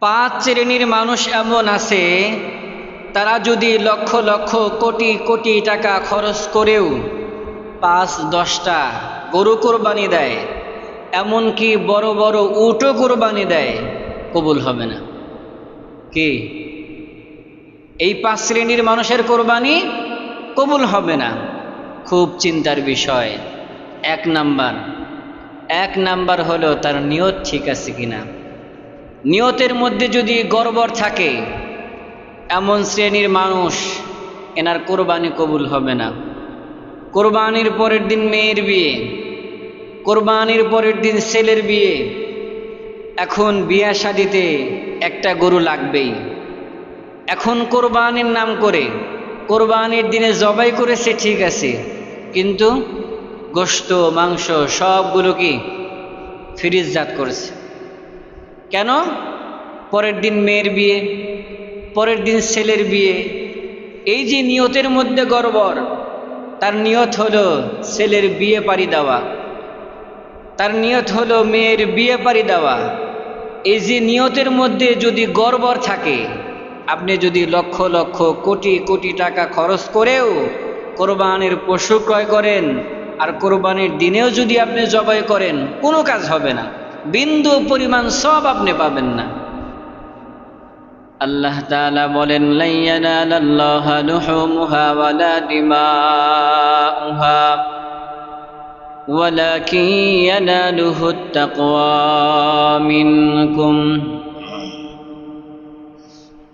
পাঁচ শ্রেণীর মানুষ এমন আছে, তারা যদি লক্ষ লক্ষ কোটি কোটি টাকা খরচ করেও ৫-১০টা গরু কোরবানি দেয়, এমনকি বড় বড় উটও কোরবানি দেয়, কবুল হবে না। কি এই পাঁচ শ্রেণীর মানুষের কোরবানি কবুল হবে না? খুব চিন্তার বিষয়। এক নাম্বার হলো তার নিয়ত ঠিক আছে কিনা। নিয়তের মধ্যে যদি গড়বড় থাকে, এমন শ্রেণীর মানুষ, এনার কোরবানি কবুল হবে না। কোরবানির পরের দিন মেয়ের বিয়ে, কোরবানির পরের দিন ছেলের বিয়ে, এখন বিয়া শাদিতে একটা গরু লাগবেই। এখন কোরবানির নাম করে কোরবানির দিনে জবাই করেছে ঠিক আছে, কিন্তু গোশত মাংস সবগুলো কি ফ্রিজজাত করেছে। কেন? পরের দিন মেয়ের বিয়ে, পরের দিন ছেলের বিয়ে। এই যে নিয়তের মধ্যে গড়বড়, তার নিয়ত হলো ছেলের বিয়ে পাড়ি দেওয়া, তার নিয়ত হলো মেয়ের বিয়ে পাড়ি দেওয়া। এই যে নিয়তের মধ্যে যদি গড়বড় থাকে, আপনি যদি লক্ষ লক্ষ কোটি কোটি টাকা খরচ করেও কোরবানির পশু ক্রয় করেন, আর কোরবানির দিনেও যদি আপনি জবাই করেন, কোনো কাজ হবে না, বিন্দু পরিমাণ সব আপনি পাবেন না। আল্লাহ তাআলা বলেন, লা ইয়ানালাল্লাহা লুহুমুহা ওয়ালা দিমাউহা ওয়ালাকিন ইয়ানালুহুত তাকওয়া মিনকুম।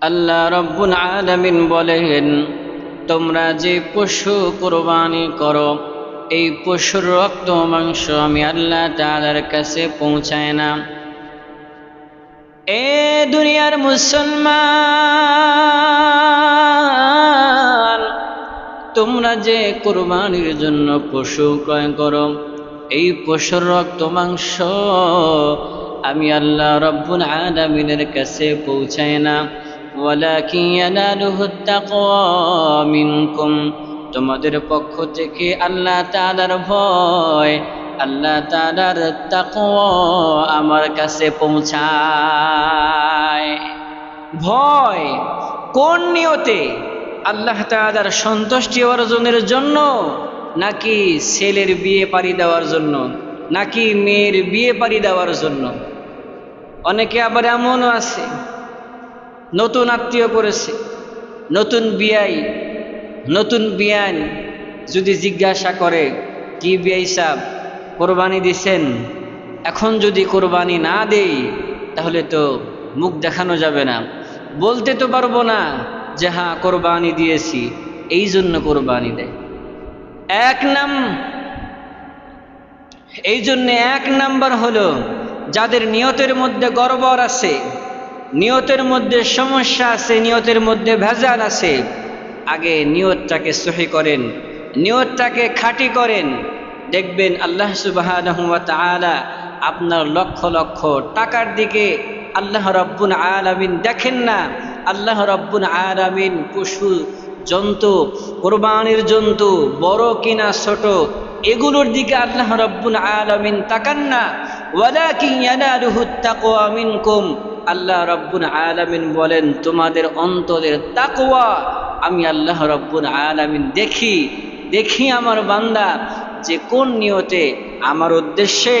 আল্লাহ রাব্বুল আলামিন বলেন, তোমরা যে পশু কোরবানি করো, এই পশুর রক্ত মাংস আমি আল্লাহ তাআলার কাছে পৌঁছায় না। এ দুনিয়ার মুসলমান, তোমরা যে কোরবানির জন্য পশু ক্রয় করো, এই পশুর রক্ত মাংস আমি আল্লাহ রাব্বুল আলামিনের কাছে পৌঁছায় না। ওয়ালাকিন ইয়ানালুহুত তাকওয়া মিনকুম, তোমাদের পক্ষ থেকে আল্লাহ তাআলার ভয়, আল্লাহ তাআলার তাকওয়া আমার কাছে পৌঁছায়। ভয় কোন নিয়তে? আল্লাহ তাআলার সন্তুষ্টি অর্জনের জন্য, নাকি ছেলের বিয়ে পাড়ি দেওয়ার জন্য, নাকি মেয়ের বিয়ে পাড়ি দেওয়ার জন্য? অনেকে আবার এমনও আছে, নতুন আত্মীয় করেছে, নতুন বিয়াই, নতুন বিয়ান যদি জিজ্ঞাসা করে, কি বিয়াই সাহেব কোরবানি দিছেন? এখন যদি কোরবানি না দেই তাহলে তো মুখ দেখানো যাবে না, বলতে তো পারবো না যে হ্যাঁ কোরবানি দিয়েছি, এই জন্য কোরবানি দেয়। এই জন্য এক নাম্বার হলো, যাদের নিয়তের মধ্যে গড়বড় আছে, নিয়তের মধ্যে সমস্যা আছে, নিয়তের মধ্যে ভেজাল আছে, আগে নিয়তটাকে সহি করেন, নিয়তটাকে খাঁটি করেন। দেখবেন আল্লাহ সুবহানাহু ওয়া তাআলা আপনার লক্ষ লক্ষ টাকার দিকে আল্লাহ রাব্বুল আলামিন দেখেন না। আল্লাহ রাব্বুল আলামিন পশু জন্তু, কোরবানির জন্তু, বড় কিনা ছোট, এগুলোর দিকে আল্লাহ রাব্বুল আলামিন তাকান না। ওয়ালাকিন ইয়ানালুহুত তাকওয়া মিনকুম, আল্লাহ রাব্বুল আলামিন বলেন, তোমাদের অন্তরের তাকওয়া আমি আল্লাহ রাব্বুল আলামিন দেখি আমার বান্দা যে কোন নিয়তে আমার উদ্দেশ্যে,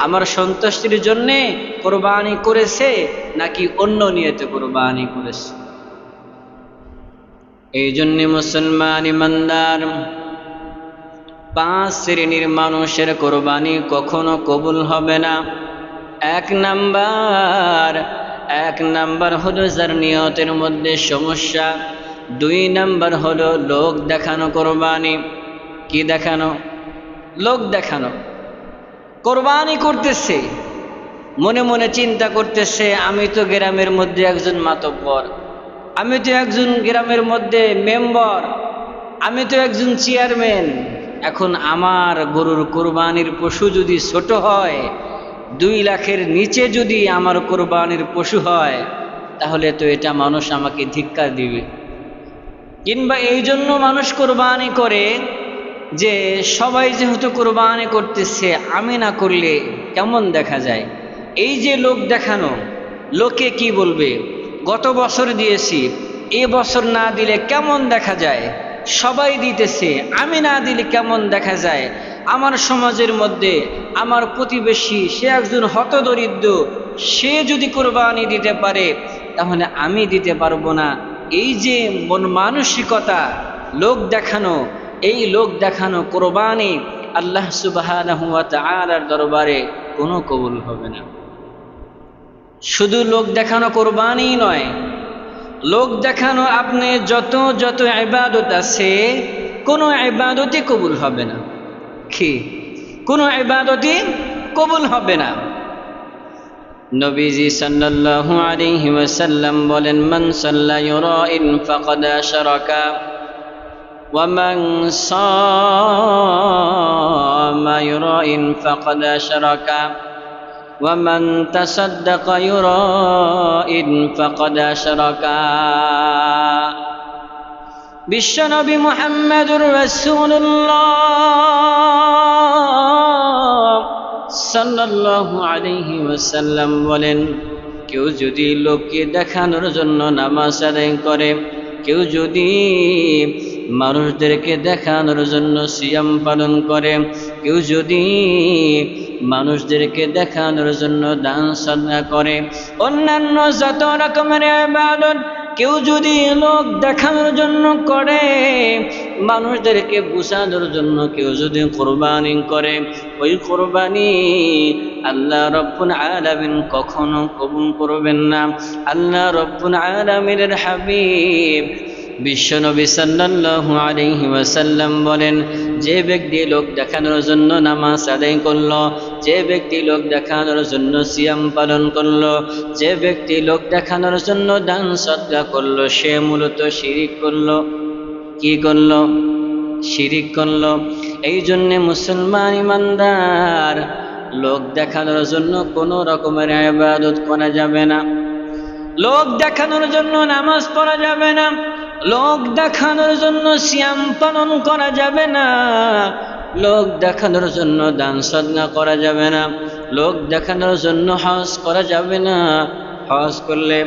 আমার সন্তুষ্টির জন্যে কোরবানি করেছে, নাকি অন্য নিয়তে কোরবানি করেছে। এই জন্যে মুসলমান ইমানদার, পাঁচ শ্রেণীর মানুষের কোরবানি কখনো কবুল হবে না। এক নাম্বার হলো যার নিয়তের মধ্যে সমস্যা। 2 নাম্বার হলো লোক দেখানো কোরবানি। কি দেখানো? লোক দেখানো। কোরবানি করতেছে, মনে মনে চিন্তা করতেছে, আমি তো গ্রামের মধ্যে একজন মাতব্বর, আমি তো একজন গ্রামের মধ্যে মেম্বার, আমি তো একজন চেয়ারম্যান। এখন আমার গরুর কোরবানির পশু যদি ছোট হয়, 2 লাখের নিচে যদি আমার কোরবানির পশু হয়, তাহলে তো এটা মানুষ আমাকে ধিক্কার দিবে। কিংবা এই জন্য মানুষ কোরবানি করে যে সবাই যেহেতু কোরবানি করতেছে, আমি না করলে কেমন দেখা যায়। এই যে লোক দেখানো, লোকে কি বলবে, গত বছর দিয়েছি, এ বছর না দিলে কেমন দেখা যায়, সবাই দিতেছে, আমি না দিলে কেমন দেখা যায়, আমার সমাজের মধ্যে আমার প্রতিবেশী সে একজন হতদরিদ্র, সে যদি কোরবানি দিতে পারে তাহলে আমি দিতে পারবো না। এই যে মন মানসিকতা, লোক দেখানো, এই লোক দেখানো কোরবানি আল্লাহ সুবহানাহু ওয়া তাআলার দরবারে কোনো কবুল হবে না। শুধু লোক দেখানো কোরবানি নয়, লোক দেখানো আপনি যত যত ইবাদত আছে কোনো ইবাদতই কবুল হবে না। কি? কোনো ইবাদতই কবুল হবে না। নবীজি সাল্লাল্লাহু আলাইহি ওয়াসাল্লাম বলেন, মান সাল্লা ইউরাইন ফাকাদ আশরাকা ওয়া মান সামা ইউরাইন ফাকাদ আশরাকা ওয়া মান তাসাদ্দাকা ইউরাইন ফাকাদ আশরাকা। বিশ্বনবী মুহাম্মদুর রাসূলুল্লাহ সাল্লাল্লাহু আলাইহি ওয়াসাল্লাম বলেন, কেউ যদি লোককে দেখানোর জন্য নামাজ আদায় করে, কেউ যদি মানুষদেরকে দেখানোর জন্য সিয়াম পালন করে, কেউ যদি মানুষদেরকে দেখানোর জন্য দান সাদকা করে, অন্যান্য যত রকমের ইবাদত কেউ যদি লোক দেখানোর জন্য করে, মানুষদেরকে বোঝানোর জন্য কেউ যদি কোরবানি করে, ওই কোরবানি আল্লাহ রব্বুল আলামিন কখনো কবুল করবেন না। আল্লাহ রব্বুল আলামিনের হাবিব বিশ্বনবী সাল্লাল্লাহু আলাইহি ওয়াসাল্লাম বলেন, যে ব্যক্তি লোক দেখানোর জন্য নামাজ আদায় করলো, যে ব্যক্তি লোক দেখানোর জন্য সিয়াম পালন করলো, যে ব্যক্তি লোক দেখানোর জন্য দান সদকা করলো, সে মূলত শিরিক করলো। কি করলো? শিরিক করলো। এই জন্যে মুসলমান ইমানদার লোক দেখানোর জন্য কোনো রকমের ইবাদত করা যাবে না, লোক দেখানোর জন্য নামাজ পড়া যাবে না, লোক দেখানোর জন্য সিয়াম পালন করা যাবে না, লোক দেখানোর জন্য দান সদকা করা যাবে না, লোক দেখানোর জন্য হজ করা যাবে না। হজ করলে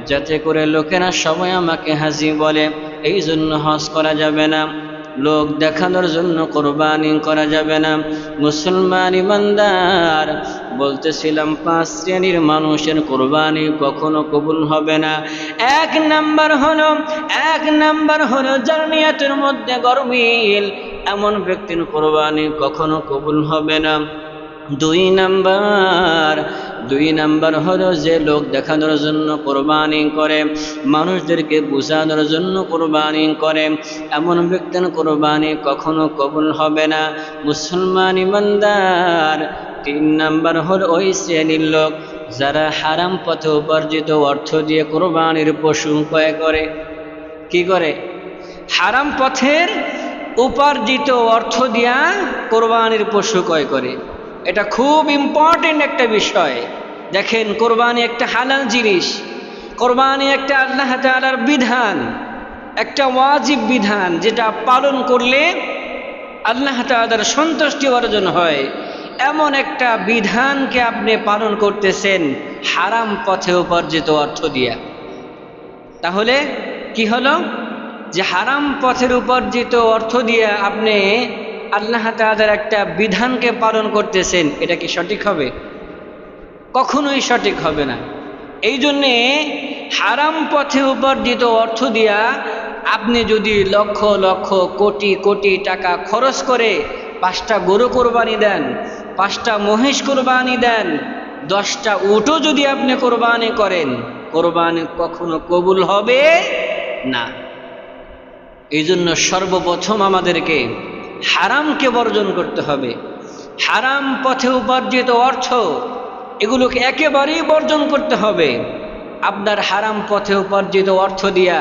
যাতে করে লোকেরা সবাই আমাকে হাজি বলে, এই জন্য হজ করা যাবে না। লোক দেখানোর জন্য কোরবানি করা যাবে না। মুসলমান ইমানদার বলতেছিলাম, 5 শ্রেণীর মানুষের কোরবানি কখনো কবুল হবে না। এক নাম্বার হলো যার নিয়তের মধ্যে গরমিল, এমন ব্যক্তির কোরবানি কখনো কবুল হবে না। 2 নাম্বার হলো যে লোক দেখানোর জন্য কোরবানি করে, মানুষদেরকে বোঝানোর জন্য কোরবানি করে, এমন ব্যক্তির কোরবানি কখনো কবুল হবে না। মুসলমান ইমানদার 3 নাম্বার হলো ওই শ্রেণীর লোক যারা হারাম পথে উপার্জিত অর্থ দিয়ে কোরবানির পশু ক্রয় করে। কি করে? হারাম পথের উপার্জিত অর্থ দিয়া কোরবানির পশু ক্রয় করে। এটা খুব ইম্পর্টেন্ট একটা বিষয়। দেখেন, কোরবানি একটা হালাল জিনিস, কোরবানি একটা আল্লাহ তাআলার বিধান, একটা ওয়াজিব বিধান, যেটা পালন করলে আল্লাহ তাআলার সন্তুষ্টি অর্জন হয়। এমন একটা বিধানকে আপনি পালন করতেছেন হারাম পথে উপার্জিত অর্থ দিয়া। তাহলে কি হলো? যে হারাম পথের উপার্জিত অর্থ দিয়ে আপনি আল্লাহ তাআলার একটা বিধানকে পালন করতেছেন, এটা কি সঠিক হবে? কখনোই সঠিক হবে না। এই জন্যে হারাম পথে উপার্জিত অর্থ দিয়া আপনি যদি লক্ষ লক্ষ কোটি কোটি টাকা খরচ করে 5টা গরু কোরবানি দেন, 5টা মহিষ কোরবানি দেন, 10টা উটও যদি আপনি কোরবানি করেন, কোরবানি কখনো কবুল হবে না। এই জন্য সর্বপ্রথম আমাদেরকে হারামকে বর্জন করতে হবে। হারাম পথে উপার্জিত অর্থ এগুলোকে একেবারেই বর্জন করতে হবে। আপনার হারাম পথে উপার্জিত অর্থ দিয়া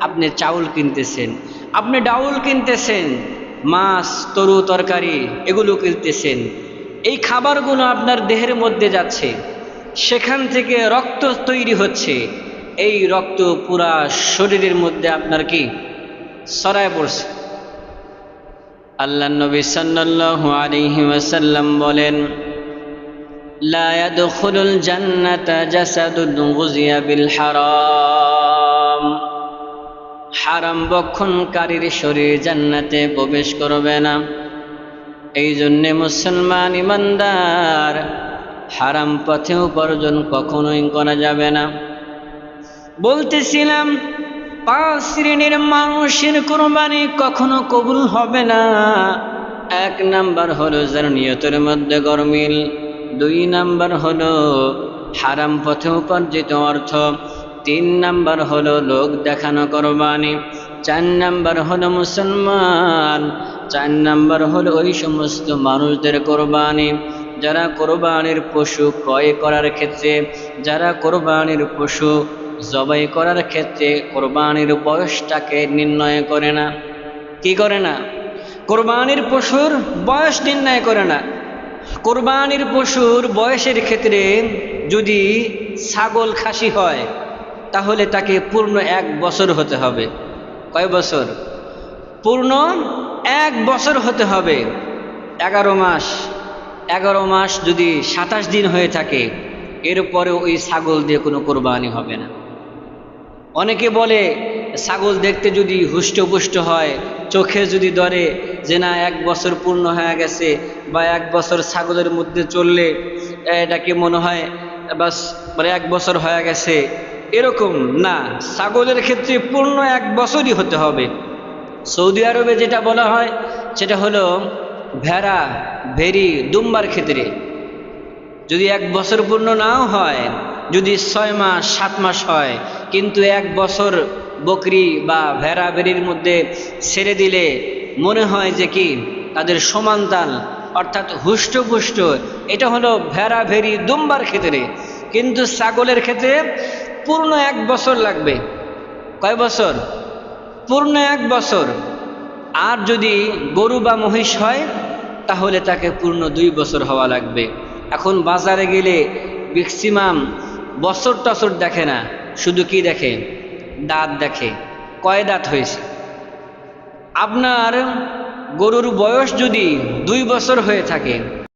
আপনি চাউল কিনতেছেন, আপনি ডাউল কিনতেছেন, মাছ, তরু তরকারি এগুলো কিনতেছেন। এই খাবারগুলো আপনার দেহের মধ্যে যাচ্ছে, সেখান থেকে রক্ত তৈরি হচ্ছে। এই রক্ত পুরা শরীরের মধ্যে আপনার কি ছড়ায় পড়ছে। আল্লাহ নবী সাল্লাল্লাহু আলাইহি ওয়াসাল্লাম বলেন, লা ইয়াদখুলুল জান্নাতা জাসাদুন গুযিয়া বিল হারাম, হারাম ভক্ষণকারীর শরীর জান্নাতে প্রবেশ করবে না। এই জন্যে মুসলমান ইমানদার হারাম পথে উপার্জন কখনোই করা যাবে না। বলতেছিলাম 5 শ্রেণীর মানুষের কোরবানি কখনো কবুল হবে না। 1 নাম্বার হলো যার নিয়তের মধ্যে গরমিল, 2 নাম্বার হলো হারাম পথে উপার্জিত অর্থ, 3 নাম্বার হলো লোক দেখানো কোরবানি, 4 নাম্বার হলো মুসলমান, 4 নাম্বার হলো ওই সমস্ত মানুষদের কোরবানি যারা কোরবানির পশু ক্রয় করার ক্ষেত্রে, যারা কোরবানির পশু জবাই করার ক্ষেত্রে কোরবানির বয়সটাকে নির্ণয় করে না। কি করে না? কোরবানির পশুর বয়স নির্ণয় করে না। কোরবানির পশুর বয়সের ক্ষেত্রে যদি ছাগল খাসি হয় তাহলে তাকে পূর্ণ 1 বছর হতে হবে। কয় বছর? পূর্ণ 1 বছর হতে হবে। 11 মাস যদি 27 দিন হয়ে থাকে এরপরে ওই ছাগল দিয়ে কোনো কোরবানি হবে না। অনেকে বলে ছাগল দেখতে যদি হুষ্টপুষ্ট হয়, চোখে যদি ধরে যে না 1 বছর পূর্ণ হয়ে গেছে বা 1 বছর ছাগলের মধ্যে চললে এটাকে মনে হয় বাস 1 বছর হয়ে গেছে, এরকম না। ছাগলের ক্ষেত্রে পূর্ণ 1 বছরই হতে হবে। সৌদি আরবে যেটা বলা হয় সেটা হলো ভেড়া, ভেড়ি, দুম্বার ক্ষেত্রে যদি 1 বছর পূর্ণ নাও হয়, যদি 6 মাস 7 মাস হয়, কিন্তু 1 বছর বকরি বা ভেড়া ভেড়ির মধ্যে ছেড়ে দিলে মনে হয় যে কি তাদের সমান্তাল অর্থাৎ হুষ্টপুষ্ট, এটা হলো ভেড়া ভেড়ি দুম্বার ক্ষেত্রে। কিন্তু ছাগলের ক্ষেত্রে পূর্ণ 1 বছর লাগবে। কয় বছর? পূর্ণ 1 বছর। আর যদি গরু বা মহিষ হয় তাহলে তাকে পূর্ণ 2 বছর হওয়া লাগবে। এখন বাজারে গেলে ম্যাক্সিমাম বছর টছর দেখে না, শুধু কি দেখে? দাঁত দেখে, কয় দাঁত হয়েছে। আপনার গরুর বয়স যদি 2 বছর হয়ে থাকে